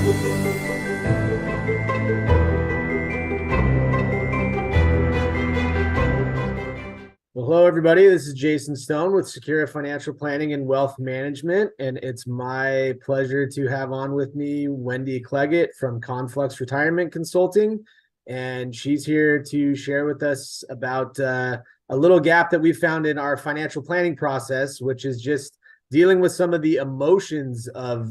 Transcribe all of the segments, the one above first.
Well, hello, everybody. This is Jason Stone with Secura Financial Planning and Wealth Management, and it's my pleasure to have on with me Wendy Leggett from Conflux Retirement Consulting, and she's here to share with us about a little gap that we found in our financial planning process, which is just dealing with some of the emotions of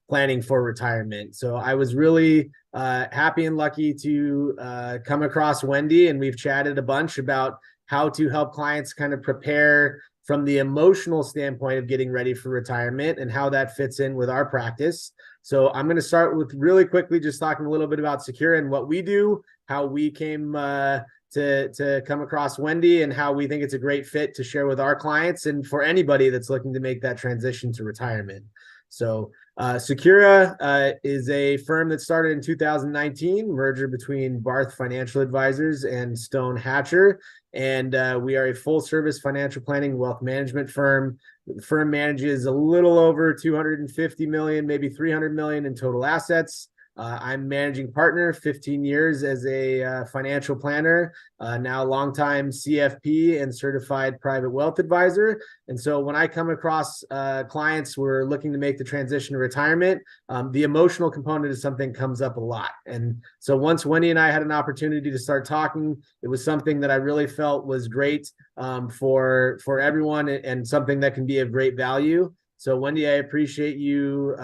planning for retirement. So I was really happy and lucky to come across Wendy, and we've chatted a bunch about how to help clients kind of prepare from the emotional standpoint of getting ready for retirement and how that fits in with our practice. So I'm going to start with really quickly just talking a little bit about Secura and what we do, how we came to come across Wendy, and how we think it's a great fit to share with our clients and for anybody that's looking to make that transition to retirement. So Secura is a firm that started in 2019, merger between Barth Financial Advisors and Stone Hatcher. And we are a full-service financial planning wealth management firm. The firm manages a little over 250 million, maybe 300 million in total assets. I'm managing partner, 15 years as a financial planner, now longtime CFP and certified private wealth advisor. And so when I come across clients who are looking to make the transition to retirement, the emotional component is something that comes up a lot. And so once Wendy and I had an opportunity to start talking, it was something that I really felt was great for everyone, and something that can be of great value. So Wendy, I appreciate you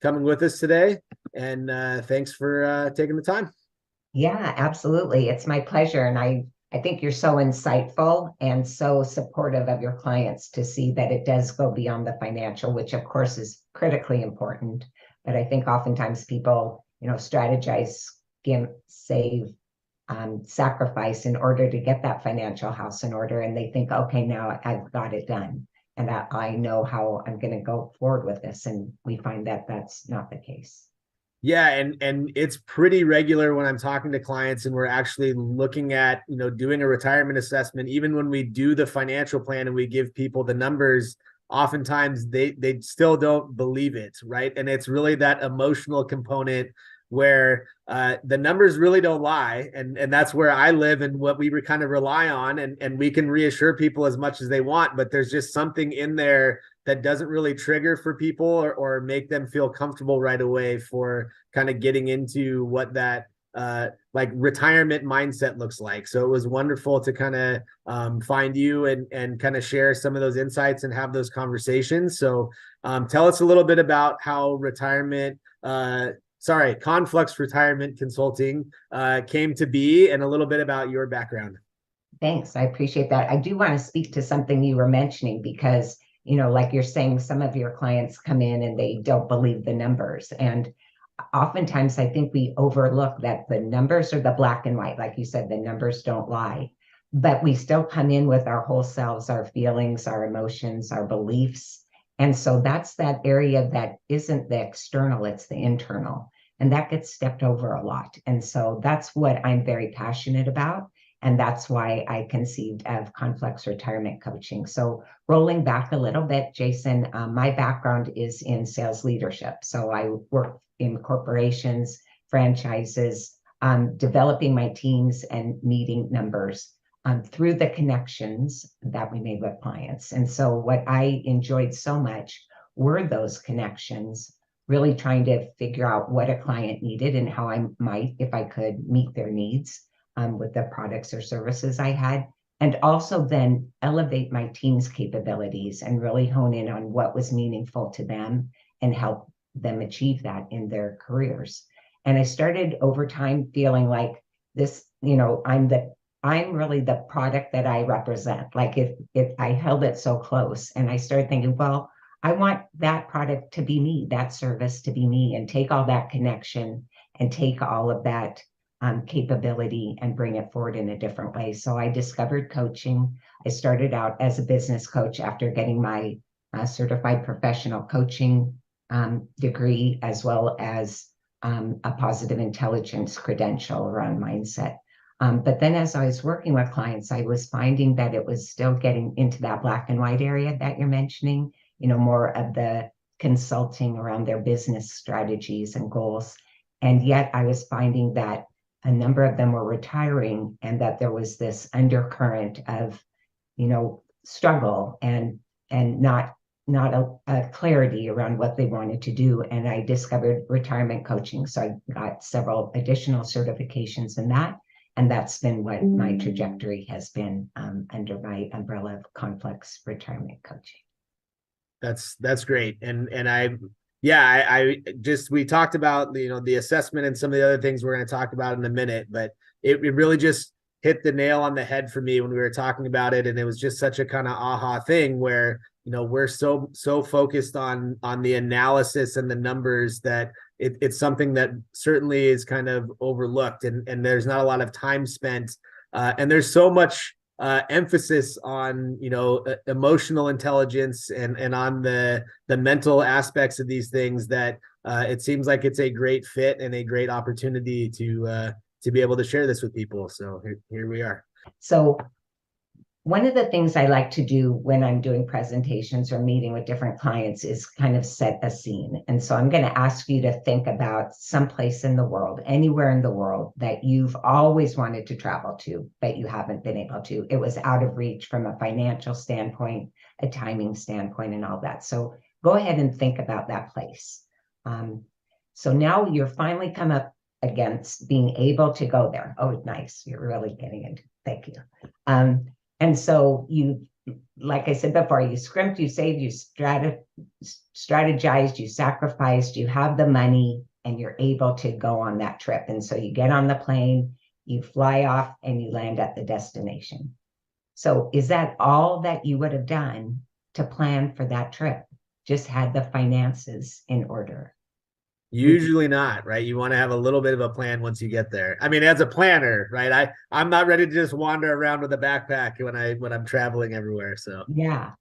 coming with us today. And thanks for taking the time. Yeah, absolutely. It's my pleasure. And I think you're so insightful and so supportive of your clients to see that it does go beyond the financial, which of course is critically important. But I think oftentimes people, strategize, save, sacrifice in order to get that financial house in order. And they think, okay, now I've got it done. And I know how I'm going to go forward with this. And we find that that's not the case. Yeah, and it's pretty regular when I'm talking to clients and we're actually looking at, doing a retirement assessment. Even when we do the financial plan and we give people the numbers, oftentimes they still don't believe it, right? And it's really that emotional component where the numbers really don't lie. And that's where I live and what we kind of rely on. And we can reassure people as much as they want, but there's just something in there that doesn't really trigger for people or make them feel comfortable right away for kind of getting into what that like retirement mindset looks like. So it was wonderful to kind of find you and kind of share some of those insights and have those conversations. So tell us a little bit about how Conflux Retirement Consulting came to be, and a little bit about your background. Thanks. I appreciate that. I do want to speak to something you were mentioning because, like you're saying, some of your clients come in and they don't believe the numbers. And oftentimes I think we overlook that the numbers are the black and white. Like you said, the numbers don't lie, but we still come in with our whole selves, our feelings, our emotions, our beliefs. And so that's that area that isn't the external, it's the internal. And that gets stepped over a lot. And so that's what I'm very passionate about. And that's why I conceived of Conflux Retirement Coaching. So rolling back a little bit, Jason, my background is in sales leadership. So I work in corporations, franchises, developing my teams and meeting numbers through the connections that we made with clients. And so what I enjoyed so much were those connections, really trying to figure out what a client needed and how I might, if I could, meet their needs with the products or services I had, and also then elevate my team's capabilities and really hone in on what was meaningful to them and help them achieve that in their careers. And I started over time feeling like this, I'm really the product that I represent. Like if I held it so close, and I started thinking, well, I want that product to be me, that service to be me, and take all that connection and take all of that capability and bring it forward in a different way. So I discovered coaching. I started out as a business coach after getting my certified professional coaching degree, as well as a positive intelligence credential around mindset. But then as I was working with clients, I was finding that it was still getting into that black and white area that you're mentioning, more of the consulting around their business strategies and goals. And yet I was finding that a number of them were retiring and that there was this undercurrent of, struggle and not a clarity around what they wanted to do. And I discovered retirement coaching. So I got several additional certifications in that. And that's been what my trajectory has been under my umbrella of Complex Retirement Coaching. That's great. I just, we talked about, the assessment and some of the other things we're going to talk about in a minute, but it really just hit the nail on the head for me when we were talking about it. And it was just such a kind of aha thing where, we're so focused on the analysis and the numbers that it's something that certainly is kind of overlooked, and there's not a lot of time spent. And there's so much emphasis on emotional intelligence and on the mental aspects of these things that it seems like it's a great fit and a great opportunity to be able to share this with people. So here we are. So one of the things I like to do when I'm doing presentations or meeting with different clients is kind of set a scene. And so I'm going to ask you to think about someplace in the world, anywhere in the world that you've always wanted to travel to, but you haven't been able to. It was out of reach from a financial standpoint, a timing standpoint, and all that. So go ahead and think about that place. So now you're finally come up against being able to go there. Oh, nice. You're really getting into it. Thank you. And so you, like I said before, you scrimped, you saved, you strategized, you sacrificed, you have the money, and you're able to go on that trip. And so you get on the plane, you fly off, and you land at the destination. So is that all that you would have done to plan for that trip? Just had the finances in order? Usually not, right? You want to have a little bit of a plan once you get there. I mean, as a planner, right? I'm not ready to just wander around with a backpack when I'm traveling everywhere. So yeah.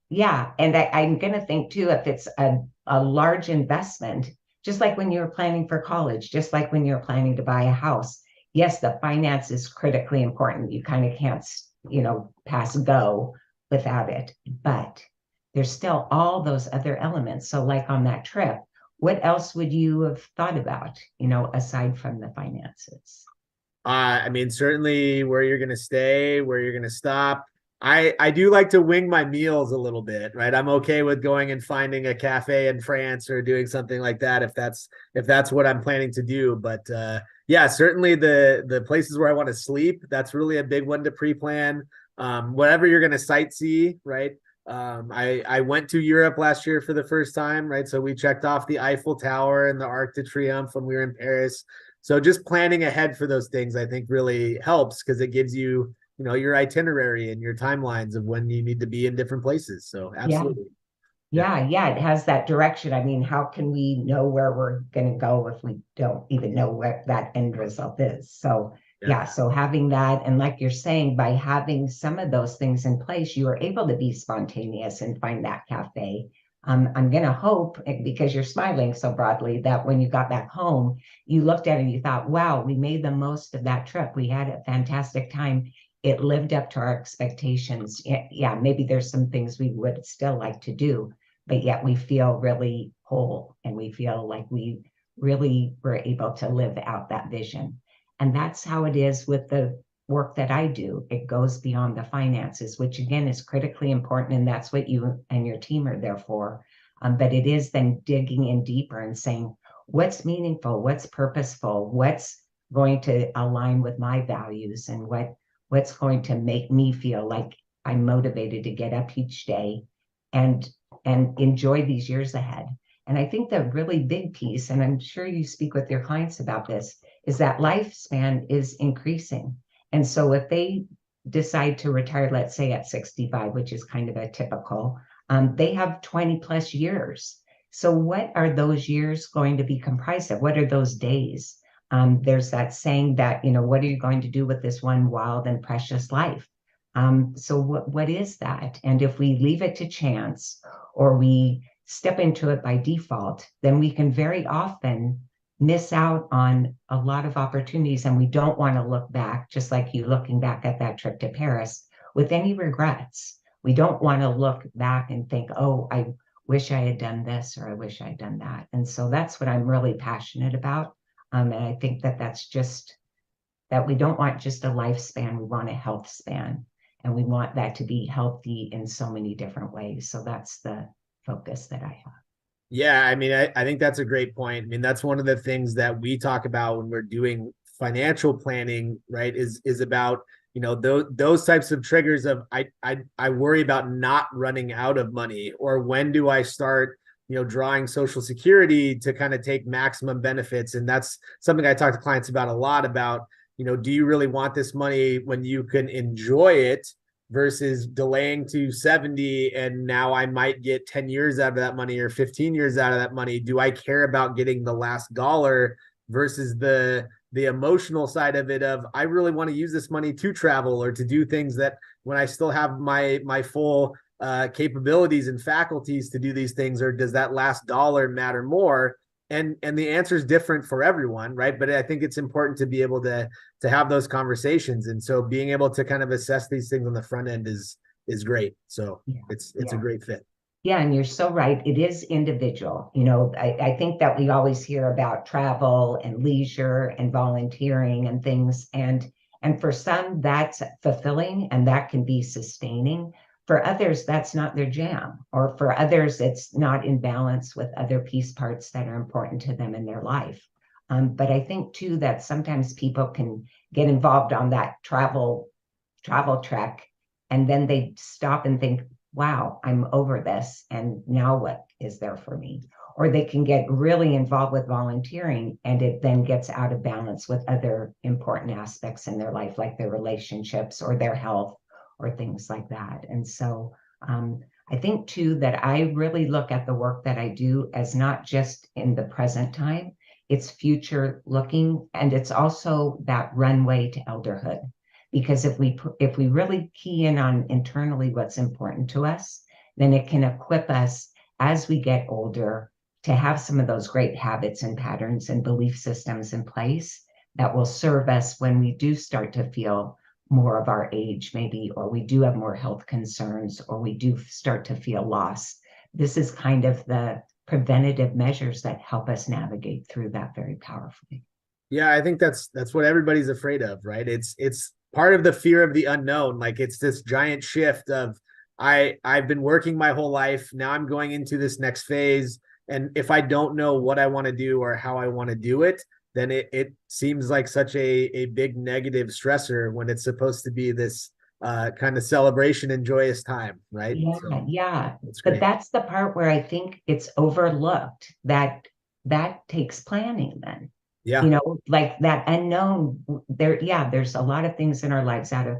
And I'm gonna think too, if it's a large investment, just like when you're planning for college, just like when you're planning to buy a house, yes, the finance is critically important. You kind of can't, pass go without it. But there's still all those other elements. So like on that trip, what else would you have thought about, aside from the finances? I mean, certainly where you're going to stay, where you're going to stop. I do like to wing my meals a little bit, right? I'm okay with going and finding a cafe in France or doing something like that if that's what I'm planning to do. But yeah, certainly the places where I want to sleep, that's really a big one to pre-plan. Whatever you're going to sightsee, right? I went to Europe last year for the first time, right? So we checked off the Eiffel Tower and the Arc de Triomphe when we were in Paris. So just planning ahead for those things, I think really helps because it gives you, your itinerary and your timelines of when you need to be in different places. So absolutely. Yeah, it has that direction. I mean, how can we know where we're going to go if we don't even know what that end result is? So so having that, and like you're saying, by having some of those things in place, you are able to be spontaneous and find that cafe. I'm going to hope, because you're smiling so broadly, that when you got back home, you looked at it and you thought, wow, we made the most of that trip. We had a fantastic time. It lived up to our expectations. Yeah, maybe there's some things we would still like to do, but yet we feel really whole and we feel like we really were able to live out that vision. And that's how it is with the work that I do. It goes beyond the finances, which again is critically important. And that's what you and your team are there for. But it is then digging in deeper and saying, what's meaningful, what's purposeful, what's going to align with my values, and what's going to make me feel like I'm motivated to get up each day and enjoy these years ahead. And I think the really big piece, and I'm sure you speak with your clients about this, is that lifespan is increasing. And so if they decide to retire, let's say at 65, which is kind of a typical, they have 20 plus years. So what are those years going to be comprised of? What are those days? There's that saying that, what are you going to do with this one wild and precious life? So what is that? And if we leave it to chance or we step into it by default, then we can very often miss out on a lot of opportunities. And we don't want to look back, just like you looking back at that trip to Paris, with any regrets. We don't want to look back and think, oh, I wish I had done this or I wish I had done that. And so that's what I'm really passionate about. And I think that that's just that we don't want just a lifespan, we want a health span. And we want that to be healthy in so many different ways. So that's the focus that I have. Yeah, I mean, I think that's a great point. I mean, that's one of the things that we talk about when we're doing financial planning, right? Is about, those types of triggers of I worry about not running out of money, or when do I start, drawing Social Security to kind of take maximum benefits. And that's something I talk to clients about a lot about, do you really want this money when you can enjoy it versus delaying to 70 and now I might get 10 years out of that money or 15 years out of that money? Do I care about getting the last dollar versus the emotional side of it of I really want to use this money to travel or to do things that when I still have my full capabilities and faculties to do these things, or does that last dollar matter more? And the answer is different for everyone, right? But I think it's important to be able to have those conversations, and so being able to kind of assess these things on the front end is great. So Yeah. it's a great fit. Yeah, and you're so right. It is individual. I think that we always hear about travel and leisure and volunteering and things. And for some, that's fulfilling and that can be sustaining. For others, that's not their jam. Or for others, it's not in balance with other piece parts that are important to them in their life. But I think too that sometimes people can get involved on that travel trek, and then they stop and think, wow, I'm over this. And now what is there for me? Or they can get really involved with volunteering and it then gets out of balance with other important aspects in their life, like their relationships or their health or things like that. And so I think too that I really look at the work that I do as not just in the present time, it's future looking, and it's also that runway to elderhood. Because if we really key in on internally what's important to us, then it can equip us as we get older to have some of those great habits and patterns and belief systems in place that will serve us when we do start to feel more of our age, maybe, or we do have more health concerns, or we do start to feel lost. This is kind of the preventative measures that help us navigate through that very powerfully. Yeah, I think that's what everybody's afraid of, right? It's part of the fear of the unknown. Like it's this giant shift of I've been working my whole life. Now I'm going into this next phase. And if I don't know what I want to do or how I want to do it, then it seems like such a big negative stressor when it's supposed to be this kind of celebration and joyous time, right? Yeah, So yeah. that's But great. that's the part where I think it's overlooked that that takes planning then. Yeah. Like that unknown there, yeah, there's a lot of things in our lives out of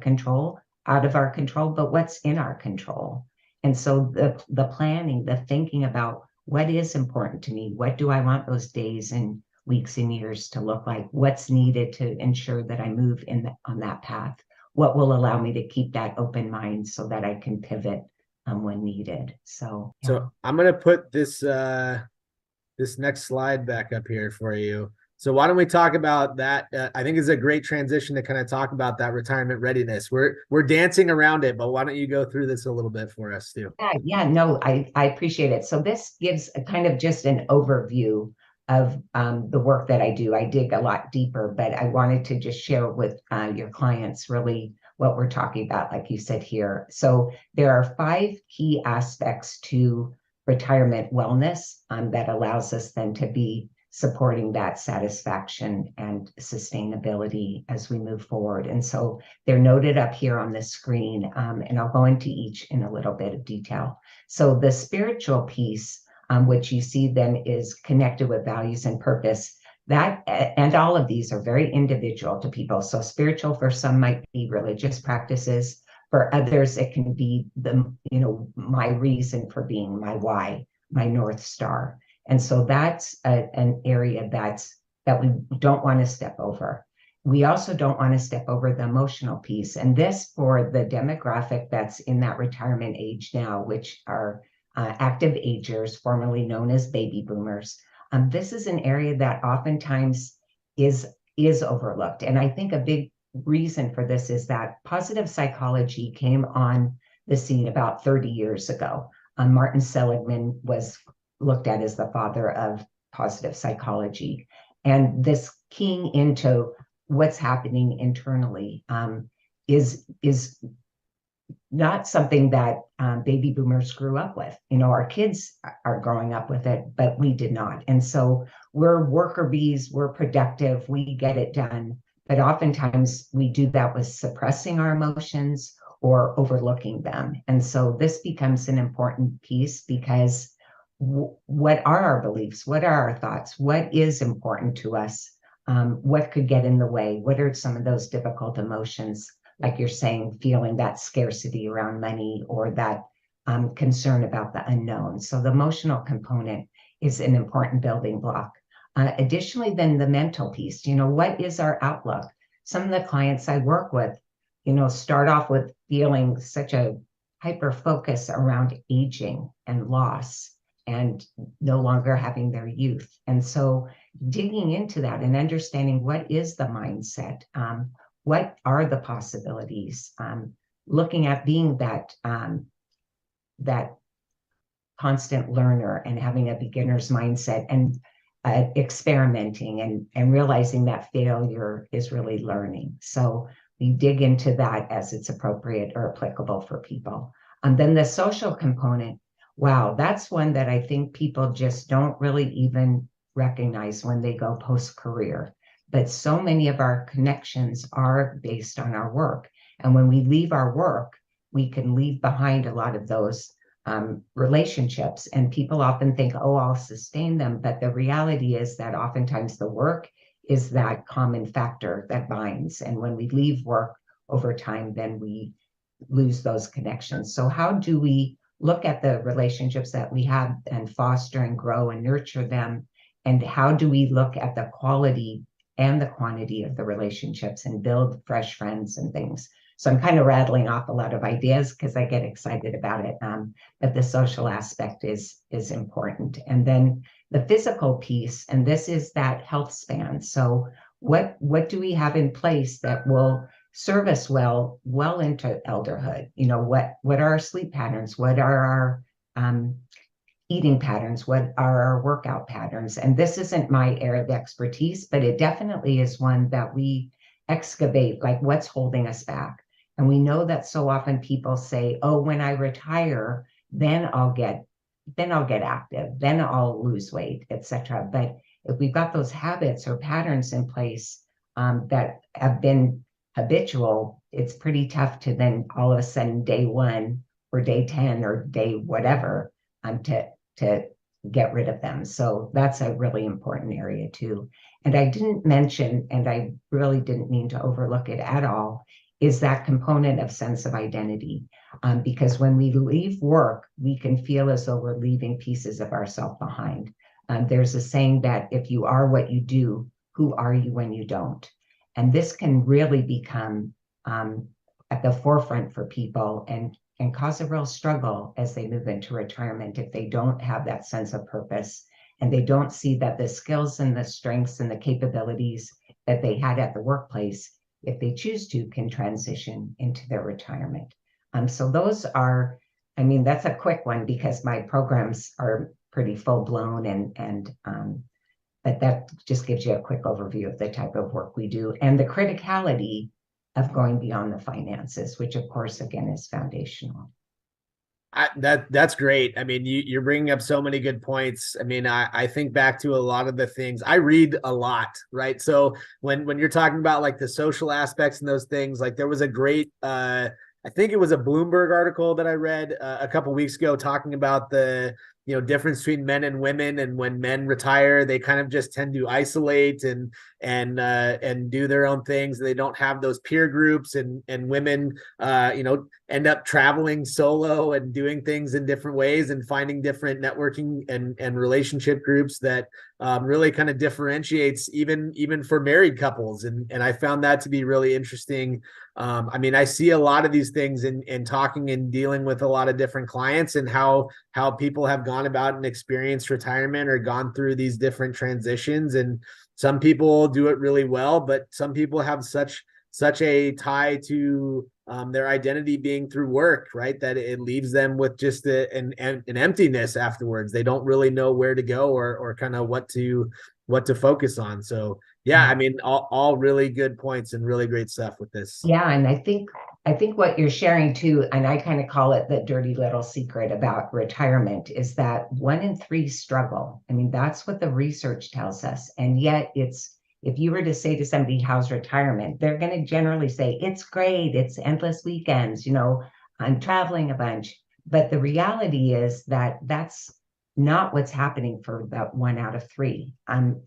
our control, but what's in our control? And so the planning, the thinking about what is important to me, what do I want those days and weeks and years to look like, what's needed to ensure that I move on that path, what will allow me to keep that open mind so that I can pivot when needed. So yeah. So I'm gonna put this next slide back up here for you. So why don't we talk about that? I think it's a great transition to kind of talk about that retirement readiness. We're dancing around it, but why don't you go through this a little bit for us too? Yeah, yeah, no, I appreciate it. So this gives a kind of just an overview of the work that I do. I dig a lot deeper, but I wanted to just share with your clients really what we're talking about, like you said here. So there are 5 key aspects to retirement wellness that allows us then to be supporting that satisfaction and sustainability as we move forward. And so they're noted up here on the screen, and I'll go into each in a little bit of detail. So the spiritual piece, which you see then is connected with values and purpose, that and all of these are very individual to people. So spiritual for some might be religious practices. For others, it can be my reason for being, my why, my North Star. And so that's an area that we don't want to step over. We also don't want to step over the emotional piece. And this for the demographic that's in that retirement age now, which are active agers, formerly known as baby boomers. This is an area that oftentimes is overlooked. And I think a big reason for this is that positive psychology came on the scene about 30 years ago. Martin Seligman was looked at as the father of positive psychology. And this keying into what's happening internally is not something that baby boomers grew up with. Our kids are growing up with it, but we did not. And so we're worker bees, we're productive, we get it done. But oftentimes we do that with suppressing our emotions or overlooking them. And so this becomes an important piece because what are our beliefs? What are our thoughts? What is important to us? What could get in the way? What are some of those difficult emotions? Like you're saying, feeling that scarcity around money or that concern about the unknown. So the emotional component is an important building block. Additionally, then the mental piece, what is our outlook? Some of the clients I work with, start off with feeling such a hyper focus around aging and loss and no longer having their youth. And so digging into that and understanding what is the mindset, what are the possibilities, looking at being that constant learner and having a beginner's mindset and experimenting and realizing that failure is really learning. So we dig into that as it's appropriate or applicable for people. And then the social component, wow, that's one that I think people just don't really even recognize when they go post-career. But so many of our connections are based on our work. And when we leave our work, we can leave behind a lot of those relationships. And people often think, oh, I'll sustain them. But the reality is that oftentimes the work is that common factor that binds. And when we leave work over time, then we lose those connections. So how do we look at the relationships that we have and foster and grow and nurture them? And how do we look at the quality and the quantity of the relationships and build fresh friends and things? So I'm kind of rattling off a lot of ideas because I get excited about it. But the social aspect is important. And then the physical piece, and this is that health span. So what do we have in place that will serve us well into elderhood? What are our sleep patterns? What are our eating patterns? What are our workout patterns? And this isn't my area of expertise, but it definitely is one that we excavate, like what's holding us back. And we know that so often people say, oh, when I retire, then I'll get active, then I'll lose weight, etc. But if we've got those habits or patterns in place that have been habitual, it's pretty tough to then all of a sudden day 1 or day 10 or day whatever to get rid of them. So that's a really important area too. And I didn't mention, and I really didn't mean to overlook it at all, is that component of sense of identity. Because when we leave work, we can feel as though we're leaving pieces of ourselves behind. There's a saying that if you are what you do, who are you when you don't? And this can really become at the forefront for people and cause a real struggle as they move into retirement if they don't have that sense of purpose and they don't see that the skills and the strengths and the capabilities that they had at the workplace, if they choose to, can transition into their retirement. So those are, that's a quick one because my programs are pretty full blown but that just gives you a quick overview of the type of work we do and the criticality of going beyond the finances, which of course, again, is foundational. That's great. You're bringing up so many good points. I think back to a lot of the things. I read a lot, right? So when you're talking about like the social aspects and those things, like there was a great, I think it was a Bloomberg article that I read a couple weeks ago talking about the difference between men and women, and when men retire, they kind of just tend to isolate and do their own things. They don't have those peer groups, and women end up traveling solo and doing things in different ways and finding different networking and relationship groups that really kind of differentiates even for married couples. And I found that to be really interesting. I see a lot of these things in talking and dealing with a lot of different clients and how people have gone about and experienced retirement or gone through these different transitions. And some people do it really well, but some people have such a tie to their identity being through work, right? That it leaves them with just an emptiness afterwards. They don't really know where to go or kind of what to focus on. So yeah, I mean, all really good points and really great stuff with this. Yeah, and I think what you're sharing too, and I kind of call it the dirty little secret about retirement, is that 1 in 3 struggle. I mean, that's what the research tells us. And yet it's if you were to say to somebody, how's retirement? They're going to generally say, it's great, it's endless weekends, I'm traveling a bunch. But the reality is that that's not what's happening for that 1 out of 3. And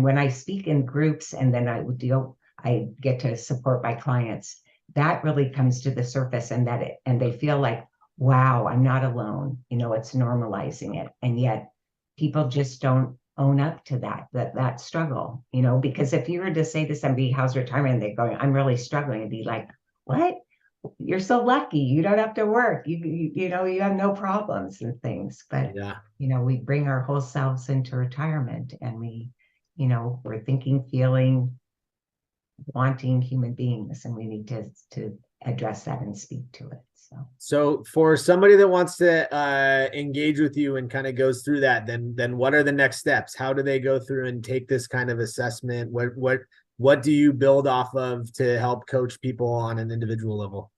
when I speak in groups and then I get to support my clients, that really comes to the surface and they feel like, wow, I'm not alone. It's normalizing it. And yet people just don't own up to that struggle, because if you were to say to somebody, how's retirement? They're going, I'm really struggling, and be like, what? You're so lucky. You don't have to work. You have no problems and things. But Yeah. we bring our whole selves into retirement, and we're thinking, feeling, wanting human beings, and we need to address that and speak to it. So for somebody that wants to engage with you and kind of goes through that, then what are the next steps? How do they go through and take this kind of assessment? What do you build off of to help coach people on an individual level?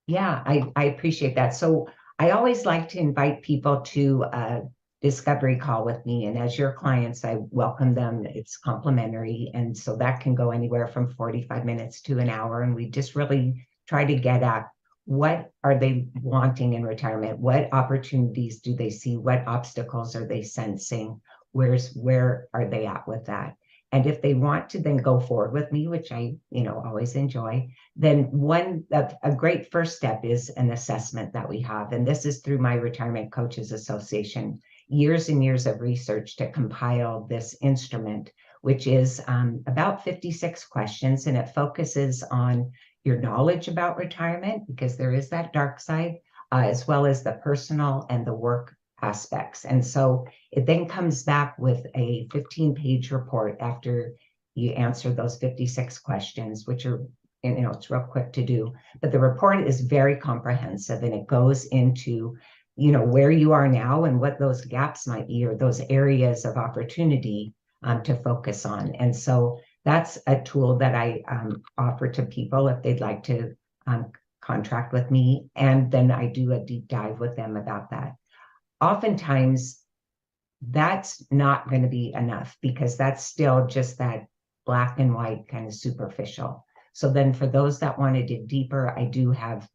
Yeah, I appreciate that. So I always like to invite people to a discovery call with me. And as your clients, I welcome them. It's complimentary. And so that can go anywhere from 45 minutes to an hour. And we just really try to get at what are they wanting in retirement? What opportunities do they see? What obstacles are they sensing? Where are they at with that? And if they want to then go forward with me, which I, always enjoy, then a great first step is an assessment that we have. And this is through my Retirement Coaches Association, years and years of research to compile this instrument, which is about 56 questions, and it focuses on your knowledge about retirement, because there is that dark side, as well as the personal and the work aspects. And so it then comes back with a 15-page report after you answer those 56 questions, which are, it's real quick to do. But the report is very comprehensive, and it goes into, where you are now and what those gaps might be, or those areas of opportunity to focus on. And so that's a tool that I offer to people if they'd like to contract with me. And then I do a deep dive with them about that. Oftentimes, that's not going to be enough, because that's still just that black and white kind of superficial. So then for those that want to dig deeper, I do have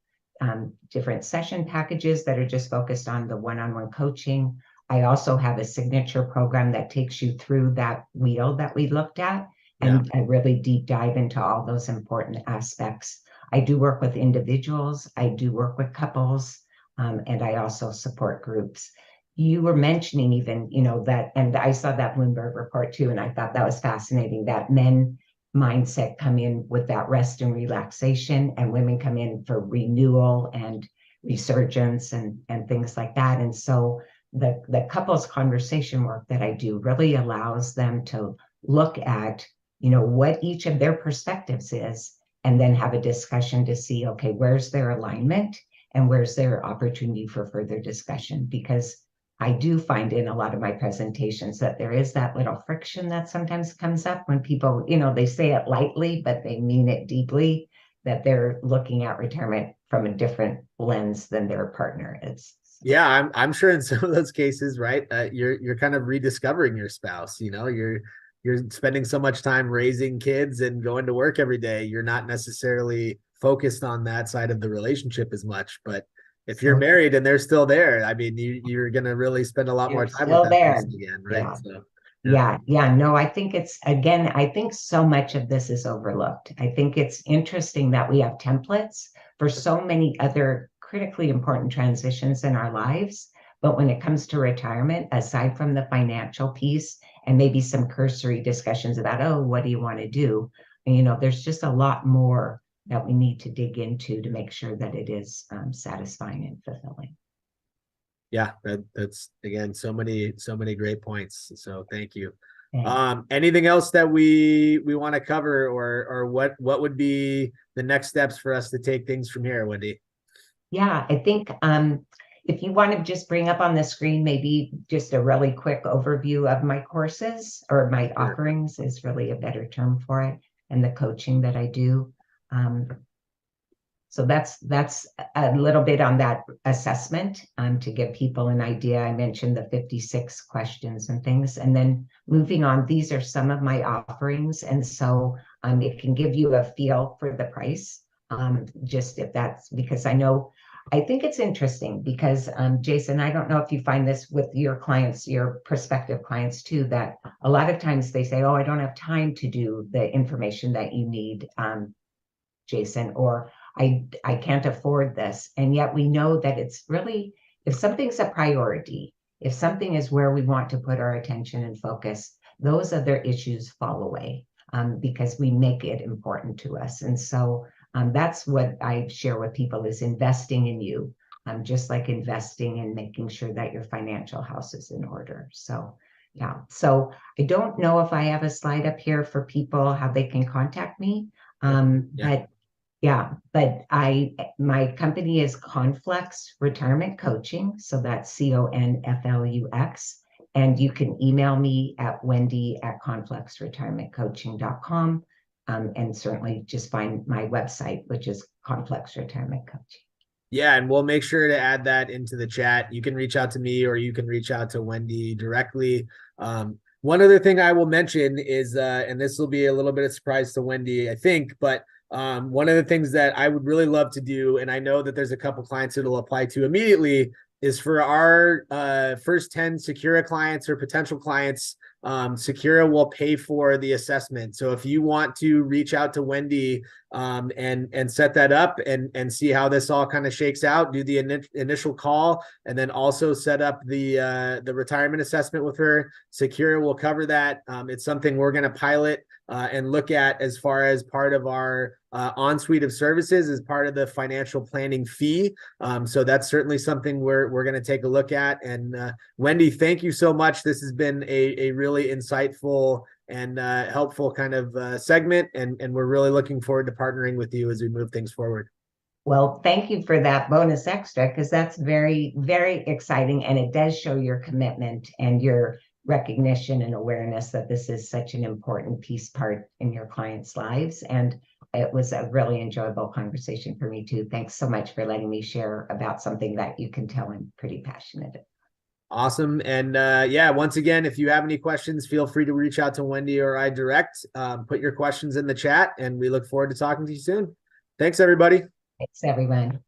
different session packages that are just focused on the one-on-one coaching. I also have a signature program that takes you through that wheel that we looked at, and I really deep dive into all those important aspects. I do work with individuals, I do work with couples, and I also support groups. You were mentioning even, that, and I saw that Bloomberg report too, and I thought that was fascinating, that men mindset come in with that rest and relaxation, and women come in for renewal and resurgence and things like that. And so the couples conversation work that I do really allows them to look at, what each of their perspectives is, and then have a discussion to see, okay, where's their alignment and where's their opportunity for further discussion? Because I do find in a lot of my presentations that there is that little friction that sometimes comes up when people, they say it lightly, but they mean it deeply, that they're looking at retirement from a different lens than their partner is. Yeah, I'm sure in some of those cases, right? You're kind of rediscovering your spouse. You're spending so much time raising kids and going to work every day. You're not necessarily focused on that side of the relationship as much. But if you're So married and they're still there, I mean, you're gonna really spend a lot more you're time with still that there. person again, right? Yeah. So yeah. Yeah. No, I think I think so much of this is overlooked. I think it's interesting that we have templates for so many other critically important transitions in our lives. But when it comes to retirement, aside from the financial piece and maybe some cursory discussions about, oh, what do you want to do? There's just a lot more that we need to dig into to make sure that it is satisfying and fulfilling. Yeah, that's again so many great points. So thank you. Okay. Anything else that we want to cover, or what would be the next steps for us to take things from here, Wendy? Yeah, I think if you want to just bring up on the screen, maybe just a really quick overview of my courses or my Sure. offerings is really a better term for it, and the coaching that I do. Um, so that's a little bit on that assessment to give people an idea. I mentioned the 56 questions and things, and then moving on, these are some of my offerings, and so it can give you a feel for the price. Just if that's because I think it's interesting because Jason, I don't know if you find this with your clients, your prospective clients too, that a lot of times they say, "Oh, I don't have time to do the information that you need." Jason, or I can't afford this. And yet we know that it's really, if something's a priority, if something is where we want to put our attention and focus, those other issues fall away because we make it important to us. And so that's what I share with people is investing in you, just like investing in making sure that your financial house is in order. So yeah, so I don't know if I have a slide up here for people, how they can contact me. Yeah. But yeah, but my company is Conflux Retirement Coaching. So that's CONFLUX. And you can email me at wendy@confluxretirementcoaching.com. And certainly just find my website, which is Conflux Retirement Coaching. Yeah, and we'll make sure to add that into the chat. You can reach out to me or you can reach out to Wendy directly. One other thing I will mention is, and this will be a little bit of surprise to Wendy, I think, but one of the things that I would really love to do, and I know that there's a couple clients it'll apply to immediately, is for our first 10 Secura clients or potential clients, Secura will pay for the assessment. So if you want to reach out to Wendy and set that up and see how this all kind of shakes out, do the initial call, and then also set up the retirement assessment with her, Secura will cover that. It's something we're going to pilot and look at as far as part of our on-suite of services as part of the financial planning fee. So that's certainly something we're going to take a look at. And Wendy, thank you so much. This has been a really insightful and helpful kind of segment. And we're really looking forward to partnering with you as we move things forward. Well, thank you for that bonus extra because that's very, very exciting. And it does show your commitment and your recognition and awareness that this is such an important piece part in your clients' lives. And it was a really enjoyable conversation for me too. Thanks so much for letting me share about something that you can tell I'm pretty passionate about. Awesome. And yeah, once again, if you have any questions, feel free to reach out to Wendy or I direct. Put your questions in the chat, and we look forward to talking to you soon. Thanks, everybody. Thanks, everyone.